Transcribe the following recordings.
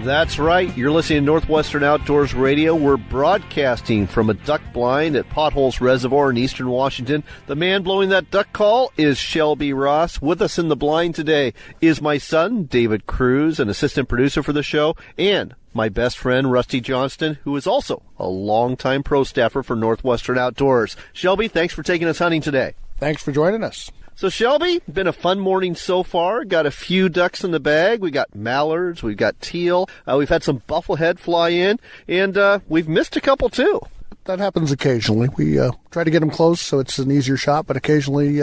That's right. You're listening to Northwestern Outdoors Radio. We're broadcasting from a duck blind at Potholes Reservoir in eastern Washington. The man blowing that duck call is Shelby Ross. With us in the blind today is my son, David Kruse, an assistant producer for the show, and my best friend, Rusty Johnston, who is also a longtime pro staffer for Northwestern Outdoors. Shelby, thanks for taking us hunting today. Thanks for joining us. So, Shelby, been a fun morning so far. Got a few ducks in the bag. We got mallards. We've got teal. We've had some bufflehead fly in, and we've missed a couple, too. That happens occasionally. We try to get them close so it's an easier shot, but occasionally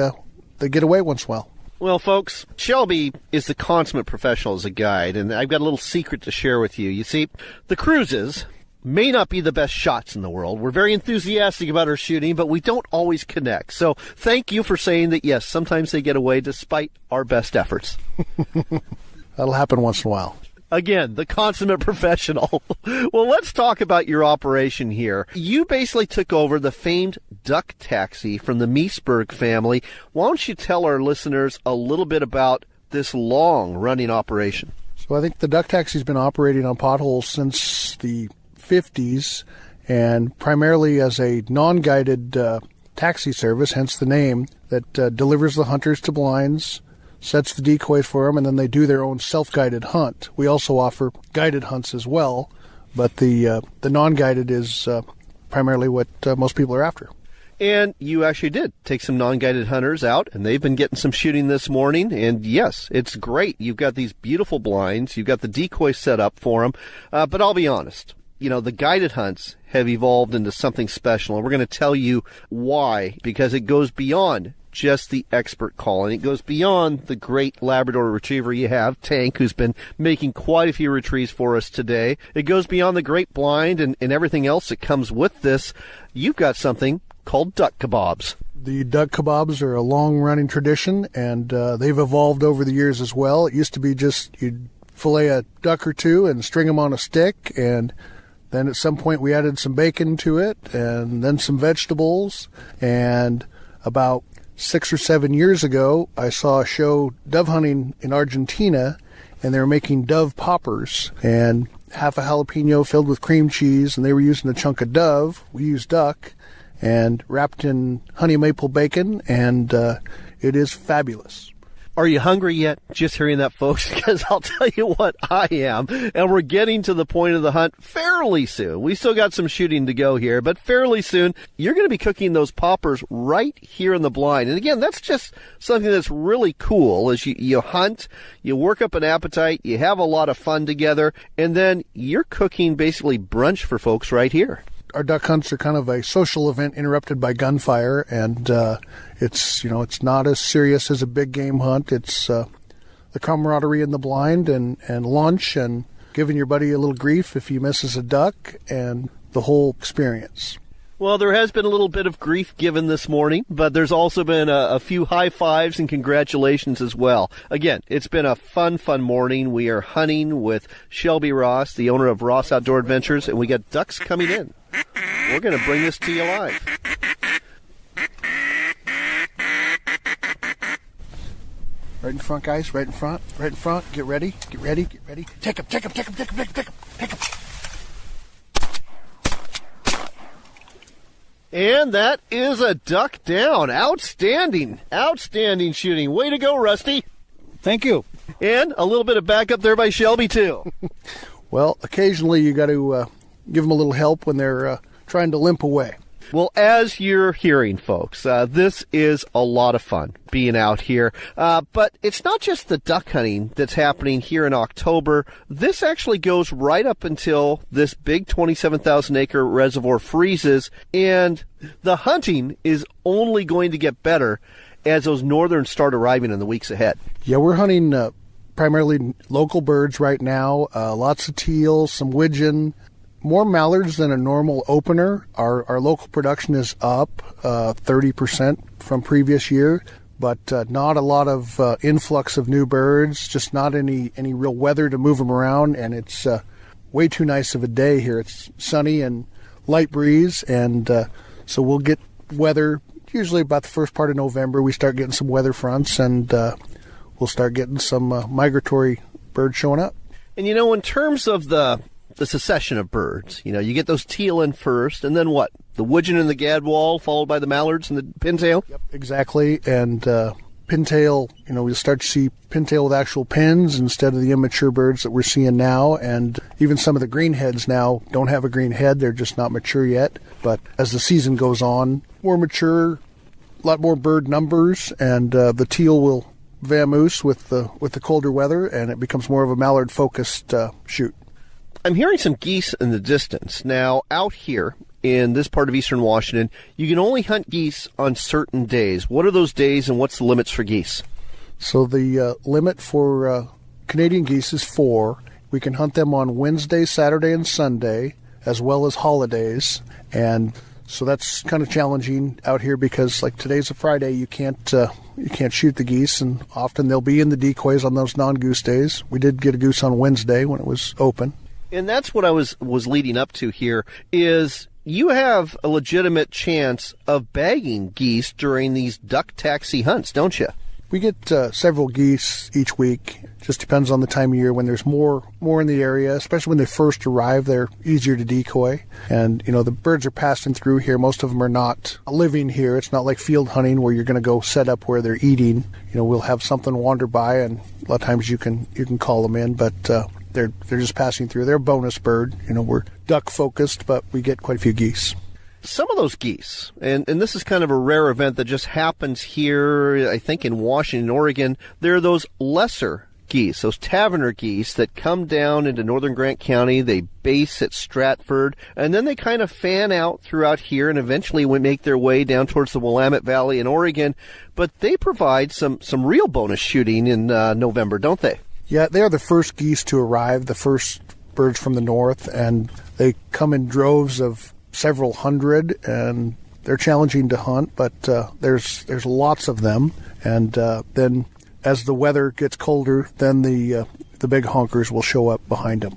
they get away once in a while. Well, folks, Shelby is the consummate professional as a guide, and I've got a little secret to share with you. You see, the Kruses may not be the best shots in the world. We're very enthusiastic about our shooting, but we don't always connect. So thank you for saying that, yes, sometimes they get away despite our best efforts. That'll happen once in a while. Again, the consummate professional. Well, let's talk about your operation here. You basically took over the famed duck taxi from the Meesberg family. Why don't you tell our listeners a little bit about this long-running operation? So I think the duck taxi's been operating on Potholes since the 50s, and primarily as a non-guided taxi service, hence the name, that delivers the hunters to blinds, sets the decoys for them, and then they do their own self-guided hunt. We also offer guided hunts as well, but the non-guided is primarily what most people are after. And you actually did take some non-guided hunters out, and they've been getting some shooting this morning. And yes, it's great. You've got these beautiful blinds. You've got the decoys set up for them. But I'll be honest, you know, the guided hunts have evolved into something special. And we're going to tell you why, because it goes beyond just the expert call, and it goes beyond the great Labrador Retriever you have, Tank, who's been making quite a few retrieves for us today. It goes beyond the great blind and everything else that comes with this. You've got something called duck kebabs. The duck kebabs are a long-running tradition, and they've evolved over the years as well. It used to be just you'd fillet a duck or two and string them on a stick, and then at some point we added some bacon to it, and then some vegetables. And about 6 or 7 years ago, I saw a show dove hunting in Argentina, and they were making dove poppers, and half a jalapeno filled with cream cheese, and they were using a chunk of dove. We used duck, and wrapped in honey maple bacon, and it is fabulous. Are you hungry yet? Just hearing that, folks, because I'll tell you what, I am. And we're getting to the point of the hunt fairly soon. We still got some shooting to go here, but fairly soon, you're going to be cooking those poppers right here in the blind. And again, that's just something that's really cool as you hunt, you work up an appetite, you have a lot of fun together, and then you're cooking basically brunch for folks right here. Our duck hunts are kind of a social event interrupted by gunfire, and it's not as serious as a big game hunt. It's the camaraderie in the blind and lunch and giving your buddy a little grief if he misses a duck and the whole experience. Well, there has been a little bit of grief given this morning, but there's also been a few high fives and congratulations as well. Again, it's been a fun morning. We are hunting with Shelby Ross, the owner of Ross Outdoor Adventures, and we got ducks coming in. We're going to bring this to you live. Right in front, guys. Right in front. Right in front. Get ready. Get ready. Get ready. Take him. Take him. Take him. Take him. Take him. Take him. Take him. And that is a duck down. Outstanding. Outstanding shooting. Way to go, Rusty. Thank you. And a little bit of backup there by Shelby, too. Well, occasionally you got to give them a little help when they're trying to limp away. Well, as you're hearing, folks, this is a lot of fun being out here. But it's not just the duck hunting that's happening here in October. This actually goes right up until this big 27,000-acre reservoir freezes, and the hunting is only going to get better as those northerns start arriving in the weeks ahead. Yeah, we're hunting primarily local birds right now, lots of teal, some widgeon, more mallards than a normal opener. Our local production is up 30% from previous year, but not a lot of influx of new birds, just not any real weather to move them around, and it's way too nice of a day here. It's sunny and light breeze, and so we'll get weather usually about the first part of November. We start getting some weather fronts, and we'll start getting some migratory birds showing up. And, in terms of the succession of birds, you get those teal in first, and then what? The widgeon and the gadwall, followed by the mallards and the pintail? Yep, exactly. And pintail, we'll start to see pintail with actual pins instead of the immature birds that we're seeing now. And even some of the greenheads now don't have a green head. They're just not mature yet. But as the season goes on, more mature, a lot more bird numbers, and the teal will vamoose with the colder weather, and it becomes more of a mallard-focused shoot. I'm hearing some geese in the distance. Now, out here in this part of eastern Washington, you can only hunt geese on certain days. What are those days, and what's the limits for geese? So the limit for Canadian geese is 4. We can hunt them on Wednesday, Saturday, and Sunday, as well as holidays. And so that's kind of challenging out here because, like, today's a Friday, you can't shoot the geese, and often they'll be in the decoys on those non-goose days. We did get a goose on Wednesday when it was open. And that's what I was leading up to here, is you have a legitimate chance of bagging geese during these duck taxi hunts, don't you? We get several geese each week. Just depends on the time of year. When there's more in the area, especially when they first arrive, they're easier to decoy. And, the birds are passing through here. Most of them are not living here. It's not like field hunting where you're going to go set up where they're eating. We'll have something wander by, and a lot of times you can call them in, but they're just passing through. They're a bonus bird. We're duck focused, but we get quite a few geese. Some of those geese, and this is kind of a rare event that just happens here, I think in Washington, Oregon, there are those lesser geese, those taverner geese that come down into northern Grant County. They base at Stratford, and then they kind of fan out throughout here and eventually make their way down towards the Willamette Valley in Oregon. But they provide some real bonus shooting in November, don't they? Yeah, they are the first geese to arrive, the first birds from the north, and they come in droves of several hundred, and they're challenging to hunt, but there's lots of them. And then as the weather gets colder, then the big honkers will show up behind them.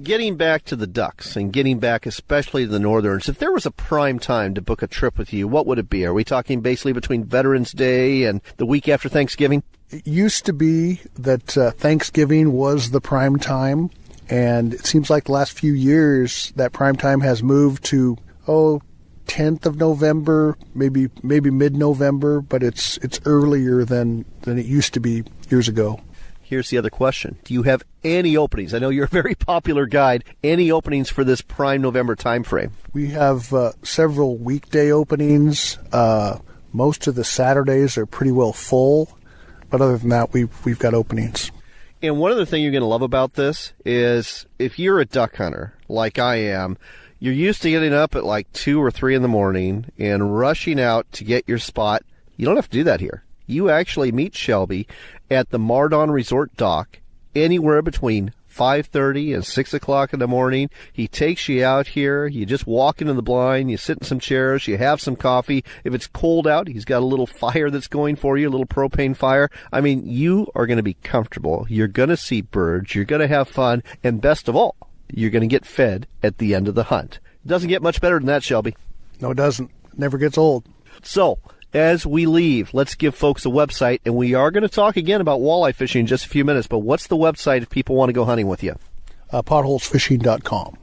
Getting back to the ducks, and getting back especially to the northerns, if there was a prime time to book a trip with you, what would it be? Are we talking basically between Veterans Day and the week after Thanksgiving? It used to be that Thanksgiving was the prime time, and it seems like the last few years that prime time has moved to 10th of November, maybe mid-November, but it's earlier than it used to be years ago. Here's the other question. Do you have any openings? I know you're a very popular guide. Any openings for this prime November time frame? We have several weekday openings. Most of the Saturdays are pretty well full, but other than that, we've got openings. And one other thing you're going to love about this is if you're a duck hunter like I am, you're used to getting up at like 2 or 3 in the morning and rushing out to get your spot. You don't have to do that here. You actually meet Shelby at the Mardon Resort Dock anywhere between 5:30 and 6 o'clock in the morning. He takes you out here. You just walk into the blind. You sit in some chairs. You have some coffee. If it's cold out, he's got a little fire that's going for you, a little propane fire. I mean, you are going to be comfortable. You're going to see birds. You're going to have fun. And best of all, you're going to get fed at the end of the hunt. It doesn't get much better than that, Shelby. No, it doesn't. It never gets old. So, as we leave, let's give folks a website, and we are going to talk again about walleye fishing in just a few minutes, but what's the website if people want to go hunting with you? Potholesfishing.com.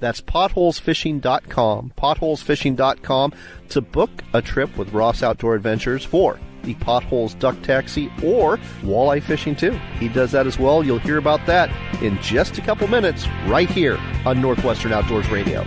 That's potholesfishing.com, potholesfishing.com, to book a trip with Ross Outdoor Adventures for the Potholes Duck Taxi or walleye fishing too. He does that as well. You'll hear about that in just a couple minutes right here on Northwestern Outdoors Radio.